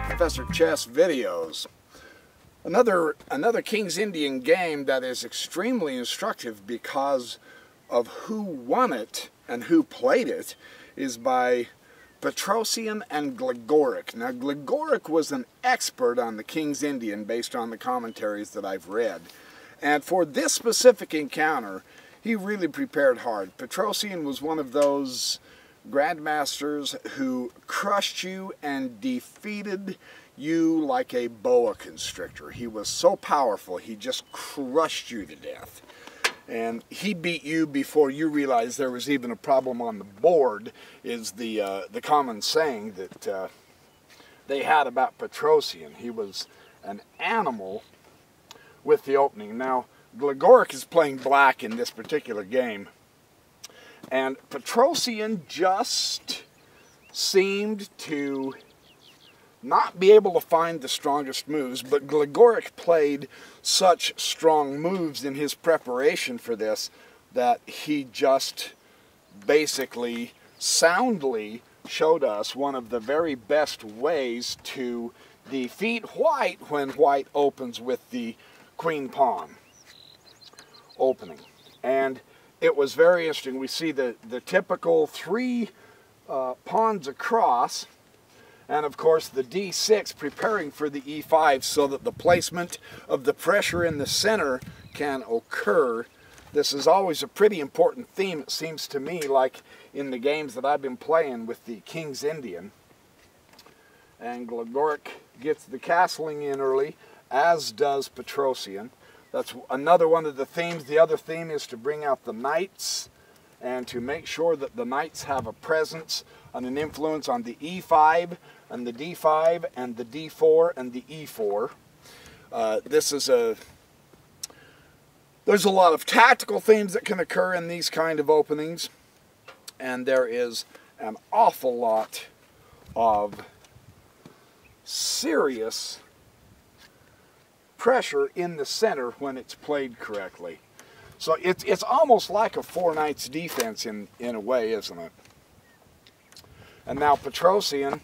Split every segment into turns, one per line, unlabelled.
Professor Chess videos. Another King's Indian game that is extremely instructive because of who won it and who played it is by Positional and Gligoric. Now Gligoric was an expert on the King's Indian based on the commentaries that I've read, and for this specific encounter he really prepared hard. Positional was one of those grandmasters who crushed you and defeated you like a boa constrictor. He was so powerful, he just crushed you to death. And he beat you before you realized there was even a problem on the board, is the common saying that they had about Positional. He was an animal with the opening. Now, Gligoric is playing black in this particular game, and Positional just seemed to not be able to find the strongest moves, but Gligoric played such strong moves in his preparation for this that he just basically soundly showed us one of the very best ways to defeat white when white opens with the queen pawn opening. And it was very interesting. We see the typical three pawns across, and of course the d6 preparing for the e5 so that the placement of the pressure in the center can occur. This is always a pretty important theme, it seems to me, like in the games that I've been playing with the King's Indian. And Gligoric gets the castling in early, as does Positional. That's another one of the themes. The other theme is to bring out the knights and to make sure that the knights have a presence and an influence on the e5 and the d5 and the d4 and the e4. There's a lot of tactical themes that can occur in these kind of openings, and there is an awful lot of serious pressure in the center when it's played correctly. So it's almost like a four knights defense in a way, isn't it? And now Positional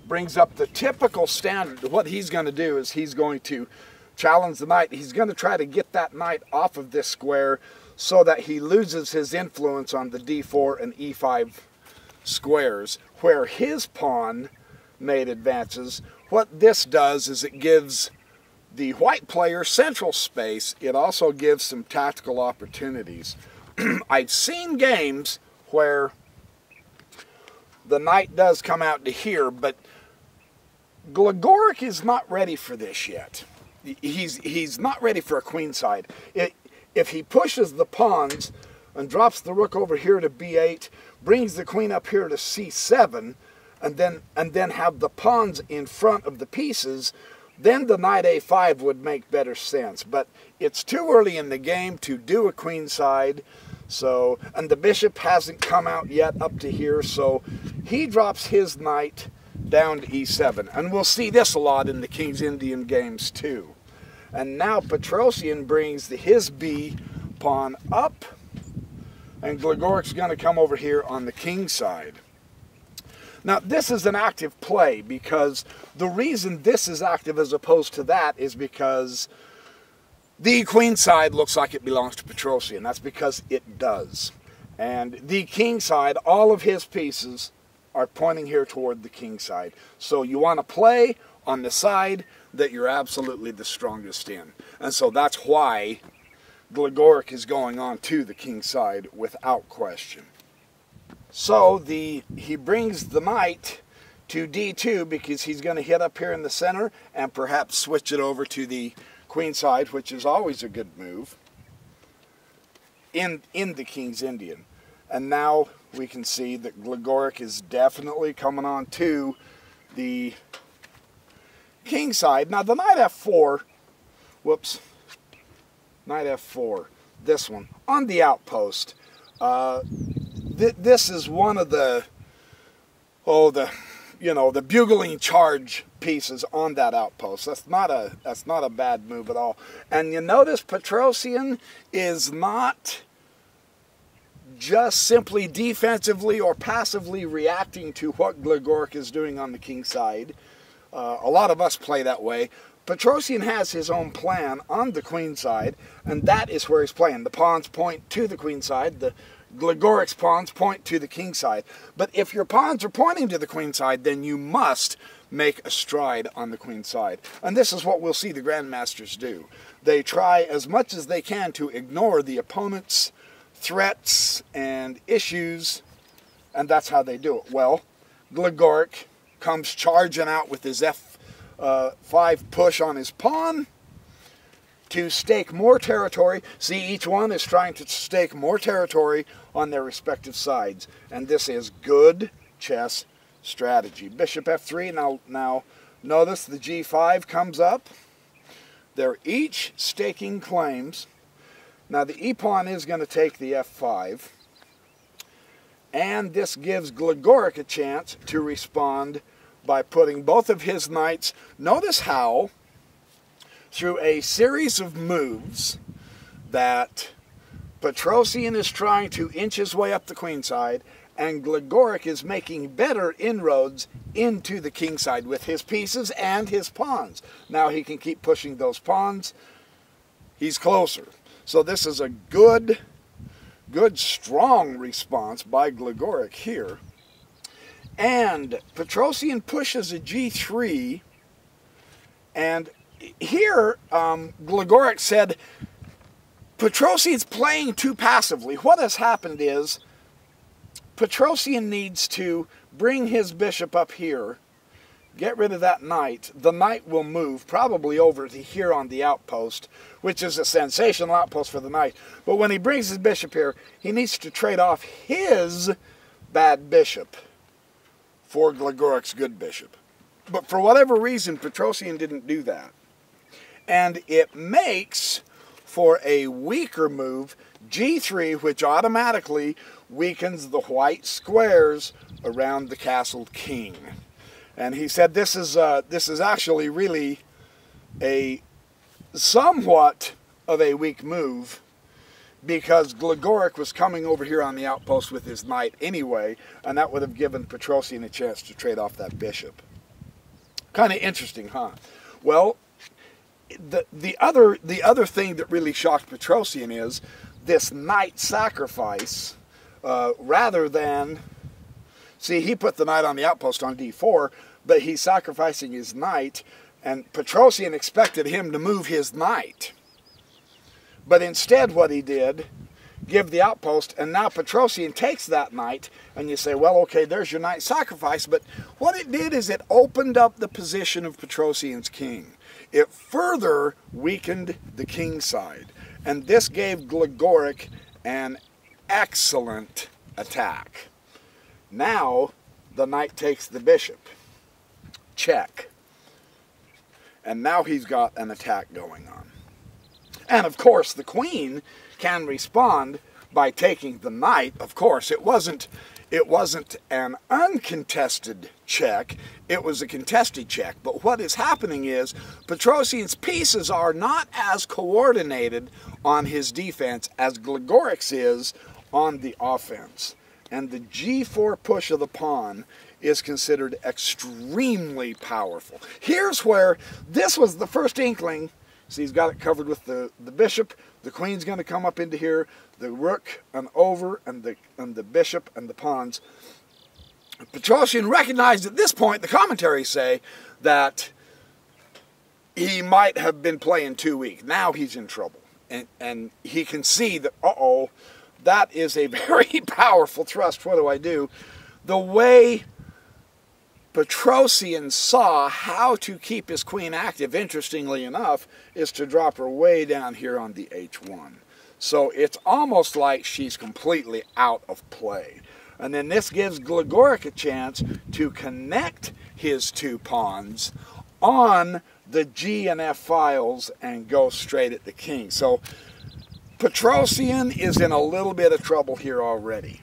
brings up the typical standard. What he's going to do is he's going to challenge the knight. He's going to try to get that knight off of this square so that he loses his influence on the d4 and e5 squares where his pawn made advances. What this does is it gives the white player central space. It also gives some tactical opportunities. I've seen games where the knight does come out to here, but Gligoric is not ready for this yet. He's not ready for a queenside. If he pushes the pawns and drops the rook over here to b8, brings the queen up here to c7, and then have the pawns in front of the pieces, then the knight a5 would make better sense. But it's too early in the game to do a queenside, so, and the bishop hasn't come out yet up to here, so he drops his knight down to e7. And we'll see this a lot in the King's Indian games too. And now Positional brings his b pawn up, and Gligoric's going to come over here on the king side. Now this is an active play, because the reason this is active as opposed to that is because the queen side looks like it belongs to Positional, and that's because it does. And the king side, all of his pieces are pointing here toward the king side. So you want to play on the side that you're absolutely the strongest in. And so that's why Gligoric is going on to the king side without question. So he brings the knight to d2 because he's going to hit up here in the center and perhaps switch it over to the queen side, which is always a good move in the King's Indian. And now we can see that Gligoric is definitely coming on to the kingside. Now the knight f4, whoops, knight f4, this one, on the outpost. This is one of the, the bugling charge pieces on that outpost. That's not a bad move at all. And you notice Petrosian is not just simply defensively or passively reacting to what Gligoric is doing on the king side. A lot of us play that way. Petrosian has his own plan on the queen side, and that is where he's playing. The pawns point to the queen side. The Gligoric's pawns point to the king side. But if your pawns are pointing to the queen side, then you must make a stride on the queen side. And this is what we'll see the grandmasters do. They try as much as they can to ignore the opponent's threats and issues, and that's how they do it. Well, Gligoric comes charging out with his F5 push on his pawn to stake more territory. See, each one is trying to stake more territory on their respective sides, and this is good chess strategy. Bishop f3. Now notice the g5 comes up. They're each staking claims. Now the e-pawn is going to take the f5, and this gives Gligoric a chance to respond by putting both of his knights, notice how, through a series of moves that Petrosian is trying to inch his way up the queen side, and Gligoric is making better inroads into the king side with his pieces and his pawns. Now he can keep pushing those pawns. He's closer. So this is a good, strong response by Gligoric here. And Petrosian pushes a g3, and here Gligoric said, Petrosian's playing too passively. What has happened is Petrosian needs to bring his bishop up here, get rid of that knight. The knight will move probably over to here on the outpost, which is a sensational outpost for the knight. But when he brings his bishop here, he needs to trade off his bad bishop for Gligoric's good bishop. But for whatever reason, Petrosian didn't do that. And it makes for a weaker move, g3, which automatically weakens the white squares around the castled king. And he said this is actually really a somewhat of a weak move, because Gligoric was coming over here on the outpost with his knight anyway, and that would have given Petrosian a chance to trade off that bishop. Kind of interesting, huh? Well, the other thing that really shocked Petrosian is this knight sacrifice, rather than, see, he put the knight on the outpost on d4, but he's sacrificing his knight, and Petrosian expected him to move his knight. But instead what he did, give the outpost, and now Petrosian takes that knight, and you say, well, okay, there's your knight sacrifice. But what it did is it opened up the position of Petrosian's king. It further weakened the king side, and this gave Gligoric an excellent attack. Now the knight takes the bishop. Check. And now he's got an attack going on. And of course the queen can respond by taking the knight. Of course, it wasn't an uncontested check, it was a contested check. But what is happening is Petrosian's pieces are not as coordinated on his defense as Gligoric's is on the offense. And the g4 push of the pawn is considered extremely powerful. Here's where this was the first inkling. See, he's got it covered with the bishop. The queen's going to come up into here. The rook and over, and the bishop and the pawns. Petrosian recognized at this point, the commentaries say, that he might have been playing too weak. Now he's in trouble. And he can see that, uh-oh, that is a very powerful thrust. What do I do? The way Petrosian saw how to keep his queen active, interestingly enough, is to drop her way down here on the h1. So it's almost like she's completely out of play. And then this gives Gligoric a chance to connect his two pawns on the G and F files and go straight at the king. So Petrosian is in a little bit of trouble here already.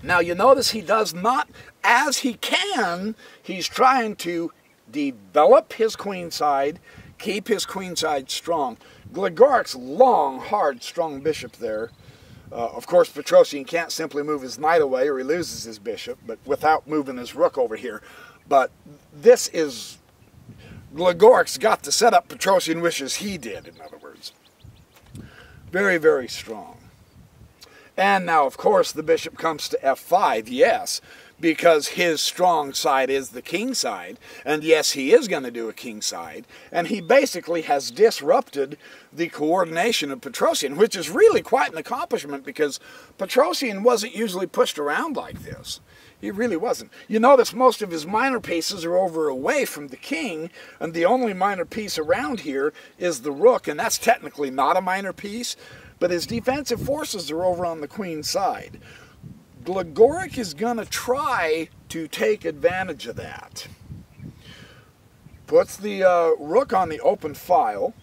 Now you notice he does not, as he can, he's trying to develop his queenside, keep his queenside strong. Gligoric's long, hard, strong bishop there. Of course, Petrosian can't simply move his knight away or he loses his bishop, but without moving his rook over here. But this is, Gligoric's got the setup Petrosian wishes he did, in other words. Very, very strong. And now, of course, the bishop comes to f5, yes, because his strong side is the king side, and yes, he is going to do a king side, and he basically has disrupted the coordination of Petrosian, which is really quite an accomplishment because Petrosian wasn't usually pushed around like this. He really wasn't. You notice most of his minor pieces are over away from the king, and the only minor piece around here is the rook, and that's technically not a minor piece, but his defensive forces are over on the queen side. Gligoric is going to try to take advantage of that. Puts the rook on the open file,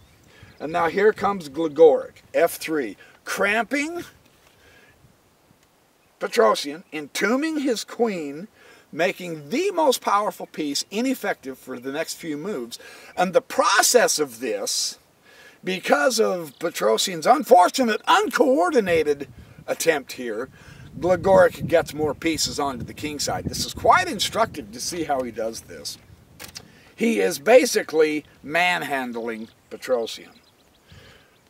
and now here comes Gligoric, f3, cramping Petrosian, entombing his queen, making the most powerful piece ineffective for the next few moves. And the process of this, because of Petrosian's unfortunate, uncoordinated attempt here, Gligoric gets more pieces onto the king side. This is quite instructive to see how he does this. He is basically manhandling Petrosian.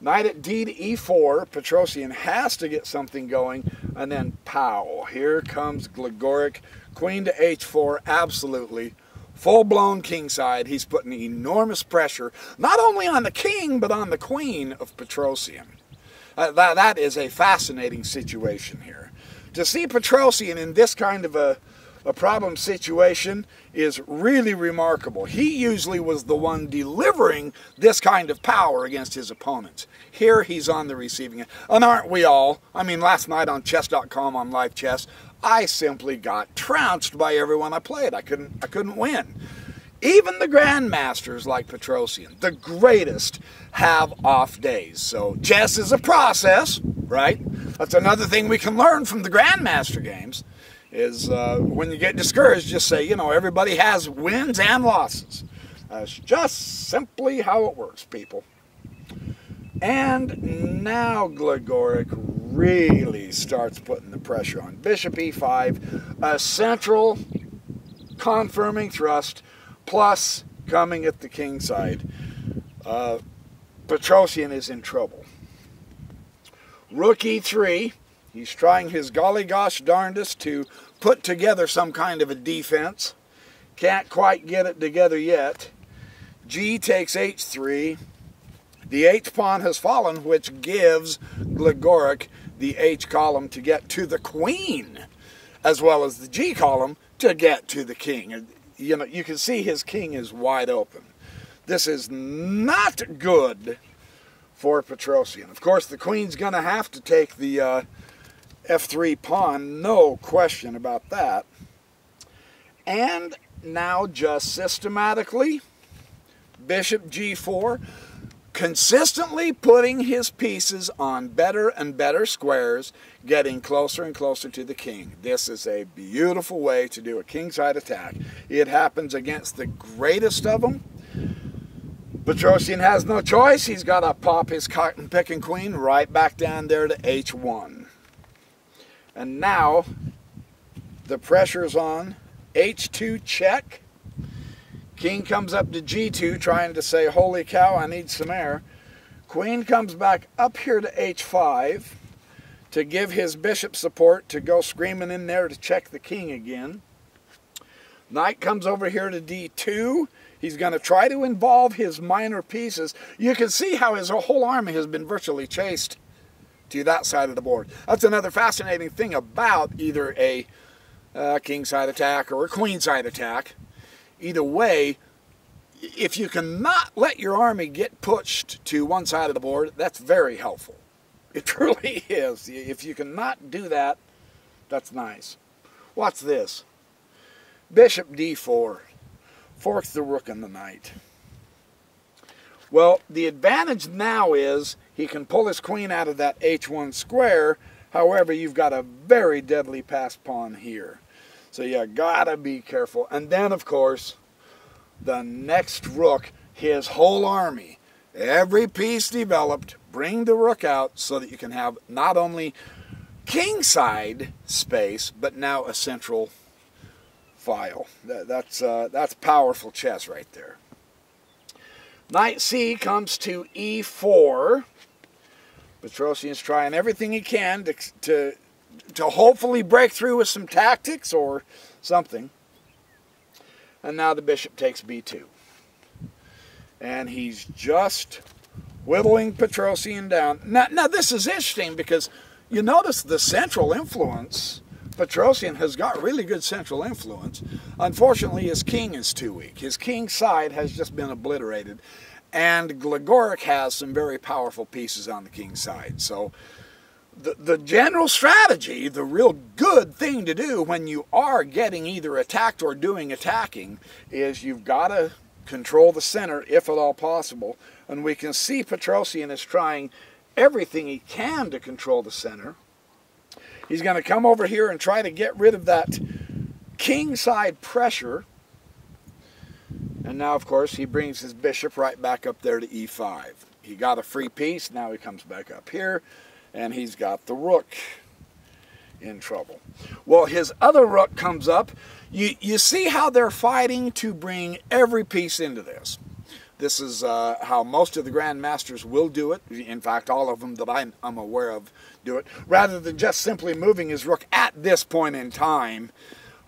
Knight at d to e4, Petrosian has to get something going, and then pow, here comes Gligoric, queen to h4, absolutely full-blown king side. He's putting enormous pressure, not only on the king, but on the queen of Petrosian. That is a fascinating situation here. To see Petrosian in this kind of a problem situation is really remarkable. He usually was the one delivering this kind of power against his opponents. Here he's on the receiving end. And aren't we all? I mean, last night on chess.com on live chess, I simply got trounced by everyone I played. I couldn't win. Even the grandmasters like Petrosian, the greatest, have off days. So chess is a process, right? That's another thing we can learn from the grandmaster games, is when you get discouraged, just say, you know, everybody has wins and losses. That's just simply how it works, people. And now Gligoric really starts putting the pressure on. Bishop e5, a central confirming thrust, plus coming at the king side. Petrosian is in trouble. Rook e3, he's trying his golly gosh darndest to put together some kind of a defense. Can't quite get it together yet. G takes h3. The h pawn has fallen, which gives Gligoric the h column to get to the queen, as well as the g column to get to the king. You know, you can see his king is wide open. This is not good for Petrosian. Of course, the queen's going to have to take the f3 pawn, no question about that. And now just systematically, bishop g4, consistently putting his pieces on better and better squares, getting closer and closer to the king. This is a beautiful way to do a kingside attack. It happens against the greatest of them. Petrosian has no choice. He's got to pop his cotton-picking queen right back down there to h1. And now the pressure's on. h2 check. King comes up to g2 trying to say, holy cow, I need some air. Queen comes back up here to h5 to give his bishop support to go screaming in there to check the king again. Knight comes over here to d2. He's going to try to involve his minor pieces. You can see how his whole army has been virtually chased to that side of the board. That's another fascinating thing about either a kingside attack or a queenside attack. Either way, if you cannot let your army get pushed to one side of the board, that's very helpful. It truly is. If you cannot do that, that's nice. What's this? Bishop d4. Forks the rook and the knight. Well, the advantage now is he can pull his queen out of that h1 square. However, you've got a very deadly passed pawn here. So you gotta be careful. And then, of course, the next rook, his whole army, every piece developed, bring the rook out so that you can have not only kingside space, but now a central file. That's powerful chess right there. Knight C comes to e4. Petrosian's trying everything he can to hopefully break through with some tactics or something. And now the bishop takes b2. And he's just whittling Petrosian down. Now this is interesting because you notice the central influence. Petrosian has got really good central influence. Unfortunately, his king is too weak. His king side has just been obliterated. And Gligoric has some very powerful pieces on the king side. So the general strategy, the real good thing to do when you are getting either attacked or doing attacking, is you've got to control the center if at all possible. And we can see Petrosian is trying everything he can to control the center. He's going to come over here and try to get rid of that king side pressure. And now, of course, he brings his bishop right back up there to e5. He got a free piece. Now he comes back up here, and he's got the rook in trouble. Well, his other rook comes up. You see how they're fighting to bring every piece into this. This is how most of the grandmasters will do it. In fact, all of them that I'm aware of do it. Rather than just simply moving his rook at this point in time.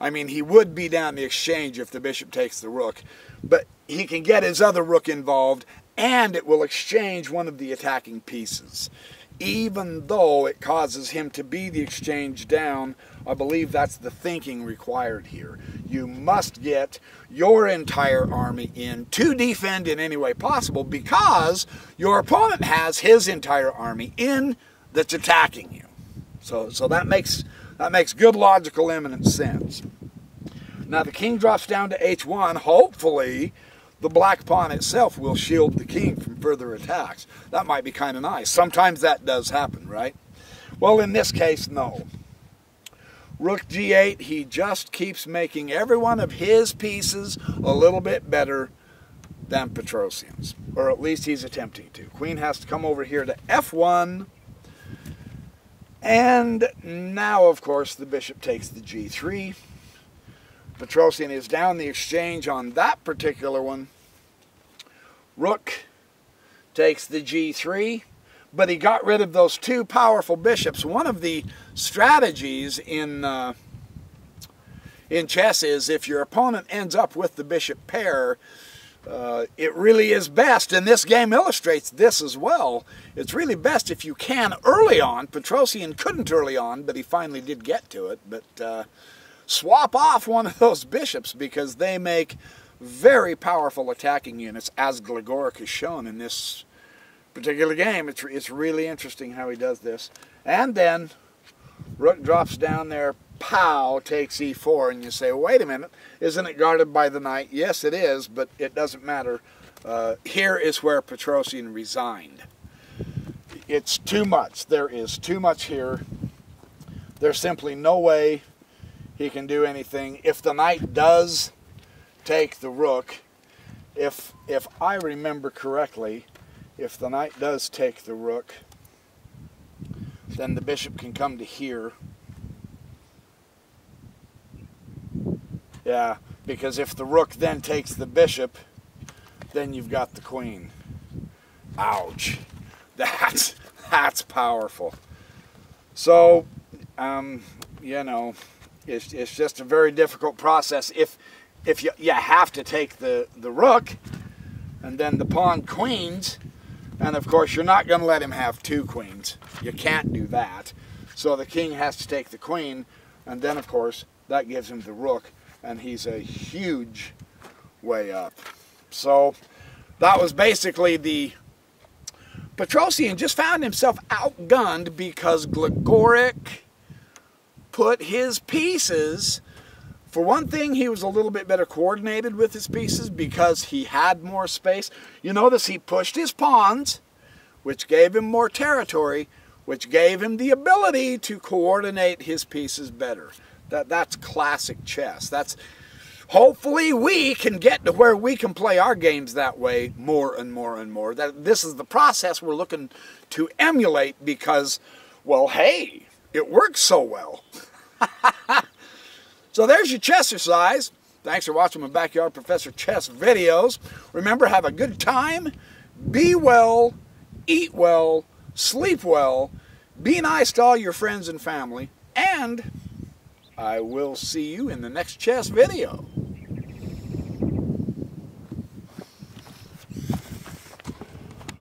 I mean, he would be down the exchange if the bishop takes the rook. But he can get his other rook involved, and it will exchange one of the attacking pieces. Even though it causes him to be the exchange down, I believe that's the thinking required here. You must get your entire army in to defend in any way possible because your opponent has his entire army in that's attacking you. So that makes good logical eminent sense. Now the king drops down to h1. Hopefully the black pawn itself will shield the king from further attacks. That might be kind of nice. Sometimes that does happen, right? Well, in this case, no. Rook g8, he just keeps making every one of his pieces a little bit better than Petrosian's. Or at least he's attempting to. Queen has to come over here to f1. And now, of course, the bishop takes the g3. Petrosian is down the exchange on that particular one. Rook takes the g3, but he got rid of those two powerful bishops. One of the strategies in chess is if your opponent ends up with the bishop pair, it really is best, and this game illustrates this as well, it's really best if you can early on. Petrosian couldn't early on, but he finally did get to it, but swap off one of those bishops because they make very powerful attacking units, as Gligoric has shown in this particular game. It's really interesting how he does this. And then rook drops down there, pow, takes e4, and you say, wait a minute, isn't it guarded by the knight? Yes, it is, but it doesn't matter. Here is where Petrosian resigned. It's too much. There is too much here. There's simply no way he can do anything. If the knight does take the rook, if I remember correctly, if the knight does take the rook, then the bishop can come to here. Yeah, because if the rook then takes the bishop, then you've got the queen. Ouch. That's powerful. So, you know, it's just a very difficult process. If you have to take the rook, and then the pawn queens, and of course you're not going to let him have two queens. You can't do that. So the king has to take the queen, and then of course that gives him the rook, and he's a huge way up. So that was basically the... Petrosian just found himself outgunned because Gligoric put his pieces For one thing, he was a little bit better coordinated with his pieces because he had more space. You notice he pushed his pawns, which gave him more territory, which gave him the ability to coordinate his pieces better. That's classic chess. That's hopefully we can get to where we can play our games that way more and more and more. This is the process we're looking to emulate because, well, hey, it works so well. So there's your chess exercise. Thanks for watching my Backyard Professor Chess videos. Remember, have a good time, be well, eat well, sleep well, be nice to all your friends and family, and I will see you in the next chess video.